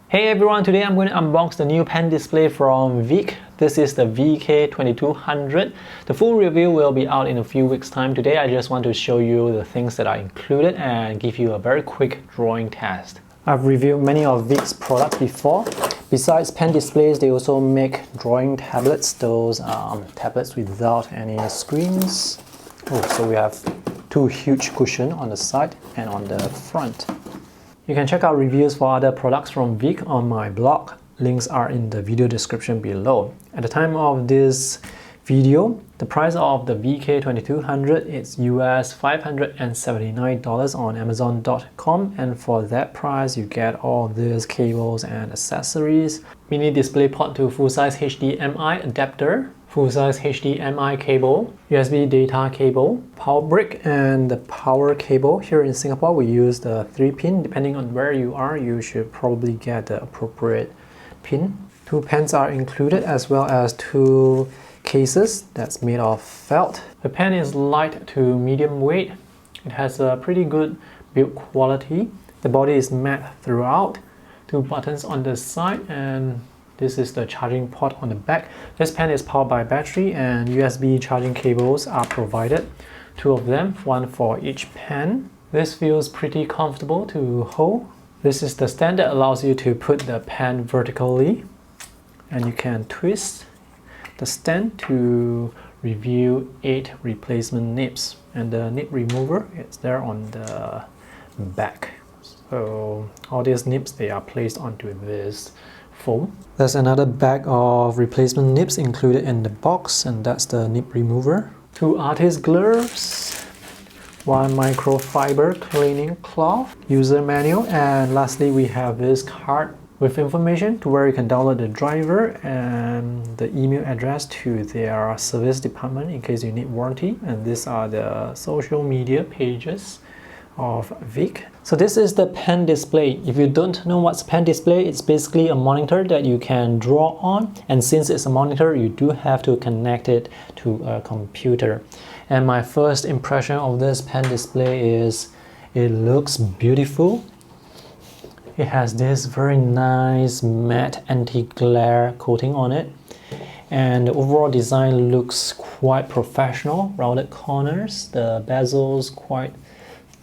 Hey everyone, today I'm going to unbox the new pen display from Veikk. This is the VK2200. The full review will be out in a few weeks time. Today I just want to show you the things that are included and give you a very quick drawing test. I've reviewed many of Veikk's products before. Besides pen displays, they also make drawing tablets. Those tablets without any screens. So we have two huge cushions on the side and on the front. You can check out reviews for other products from Veikk on my blog. Links are in the video description below. At the time of this video, the price of the VK2200 is US $579 on Amazon.com, and for that price you get all these cables and accessories, mini display port to full-size HDMI adapter, full-size HDMI cable, USB data cable, power brick, and the power cable. Here in Singapore we use the 3-pin. Depending on where you are, you should probably get the appropriate pin. Two pens are included, as well as two cases that's made of felt. The pen is light to medium weight. It has a pretty good build quality. The body is matte throughout. Two buttons on the side, and this is the charging port on the back. This pen is powered by battery, and USB charging cables are provided. Two of them, one for each pen. This feels pretty comfortable to hold. This is the stand that allows you to put the pen vertically, and you can twist the stand to reveal 8 replacement nibs, and the nib remover is there on the back. So all these nibs, they are placed onto this foam. There's another bag of replacement nibs included in the box, and that's the nib remover. Two artist gloves, one microfiber cleaning cloth, user manual, and lastly we have this card with information to where you can download the driver and the email address to their service department in case you need warranty. And these are the social media pages of Veikk. So this is the pen display. If you don't know what's pen display, it's basically a monitor that you can draw on, and since it's a monitor, you do have to connect it to a computer. And my first impression of this pen display is it looks beautiful. It has this very nice matte anti-glare coating on it, and the overall design looks quite professional. Rounded corners, the bezels quite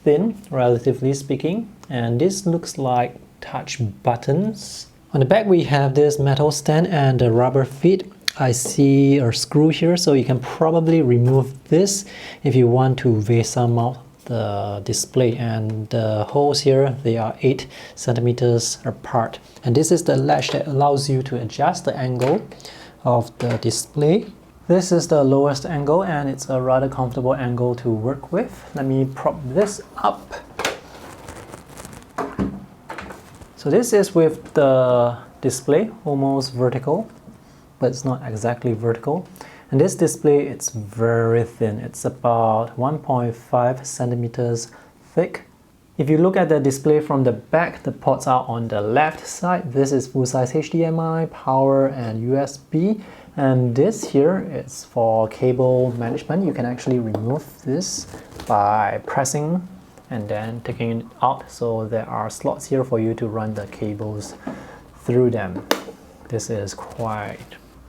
thin, relatively speaking, and this looks like touch buttons. On the back we have this metal stand and the rubber feet. I see a screw here, so you can probably remove this if you want to VESA mount the display, and the holes here, they are 8 centimeters apart, and this is the latch that allows you to adjust the angle of the display. This is the lowest angle, and it's a rather comfortable angle to work with. Let me prop this up. So this is with the display almost vertical, but it's not exactly vertical. And this display, it's very thin. It's about 1.5 centimeters thick. If you look at the display from the back, the ports are on the left side. This is full-size HDMI, power, and USB. And this here is for cable management. You can actually remove this by pressing and then taking it out. So there are slots here for you to run the cables through them. This is quite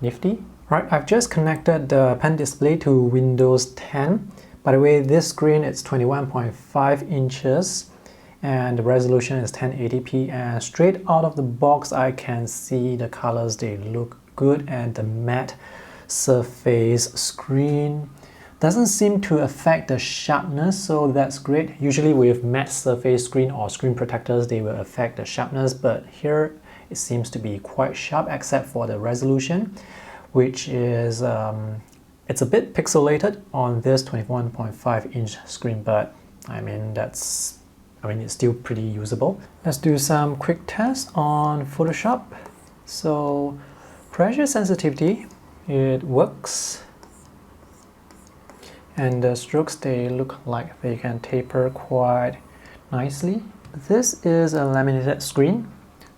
nifty. Right, I've just connected the pen display to Windows 10. By the way, this screen is 21.5 inches and the resolution is 1080p, and straight out of the box I can see the colors, they look good, and the matte surface screen doesn't seem to affect the sharpness, so that's great. Usually with matte surface screen or screen protectors, they will affect the sharpness, but here it seems to be quite sharp except for the resolution, which is it's a bit pixelated on this 21.5 inch screen, but I mean it's still pretty usable. Let's do some quick tests on Photoshop. So pressure sensitivity, it works, and the strokes, they look like they can taper quite nicely. This is a laminated screen,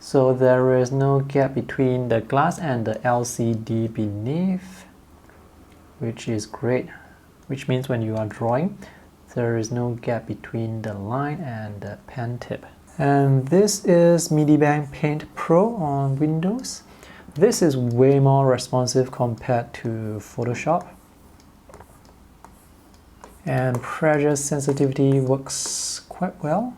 so there is no gap between the glass and the LCD beneath, which is great, which means when you are drawing, there is no gap between the line and the pen tip. And this is Medibank Paint Pro on Windows. This is way more responsive compared to Photoshop. And pressure sensitivity works quite well.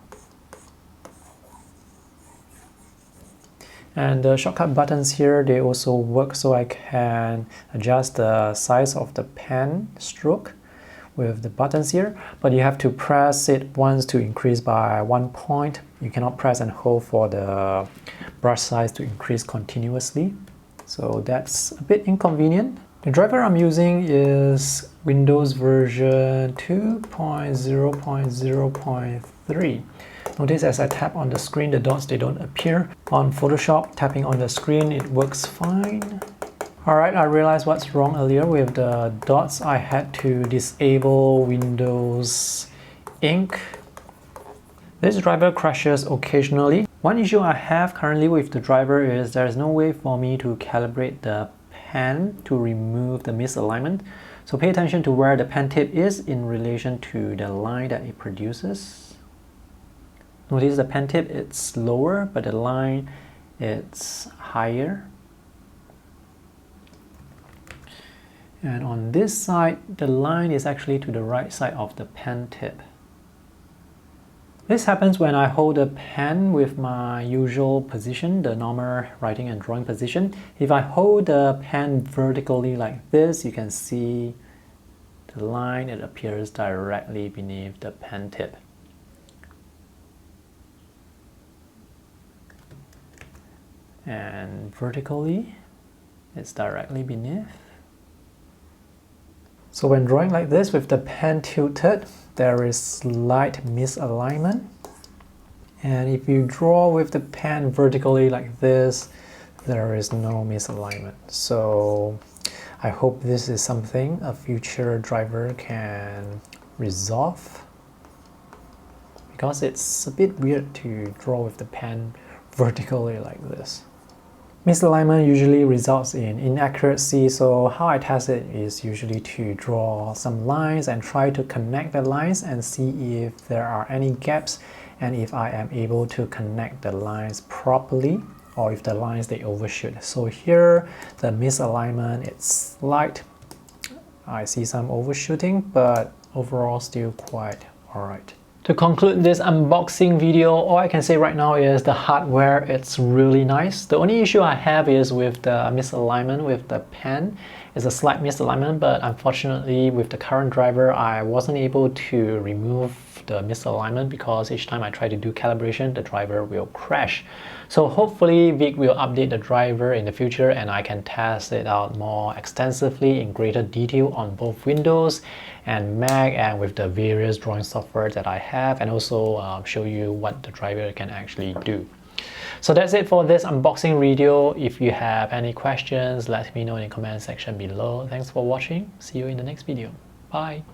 And the shortcut buttons here, they also work, so I can adjust the size of the pen stroke with the buttons here, but you have to press it once to increase by 1 point. You cannot press and hold for the brush size to increase continuously. So that's a bit inconvenient. The driver I'm using is Windows version 2.0.0.3. Notice as I tap on the screen, the dots, they don't appear. On Photoshop, tapping on the screen, it works fine. Alright, I realized what's wrong earlier with the dots. I had to disable Windows Ink. This driver crashes occasionally. One issue I have currently with the driver is there's no way for me to calibrate the pen to remove the misalignment. So pay attention to where the pen tip is in relation to the line that it produces. Notice the pen tip, it's lower, but the line, it's higher. And on this side, the line is actually to the right side of the pen tip. This happens when I hold the pen with my usual position, the normal writing and drawing position. If I hold the pen vertically like this, you can see the line, it appears directly beneath the pen tip. And vertically, it's directly beneath. So when drawing like this with the pen tilted, there is slight misalignment. And if you draw with the pen vertically like this, there is no misalignment. So I hope this is something a future driver can resolve, because it's a bit weird to draw with the pen vertically like this. Misalignment usually results in inaccuracy, so how I test it is usually to draw some lines and try to connect the lines and see if there are any gaps and if I am able to connect the lines properly, or if the lines they overshoot. So here the misalignment, it's slight. I see some overshooting, but overall still quite alright. To conclude this unboxing video, all I can say right now is the hardware, it's really nice. The only issue I have is with the misalignment with the pen. It's a slight misalignment, but unfortunately with the current driver, I wasn't able to remove the misalignment because each time I try to do calibration, the driver will crash. So hopefully Veikk will update the driver in the future and I can test it out more extensively in greater detail on both Windows and Mac and with the various drawing software that I have, and also show you what the driver can actually do. So that's it for this unboxing video. If you have any questions, let me know in the comment section below. Thanks for watching. See you in the next video. Bye.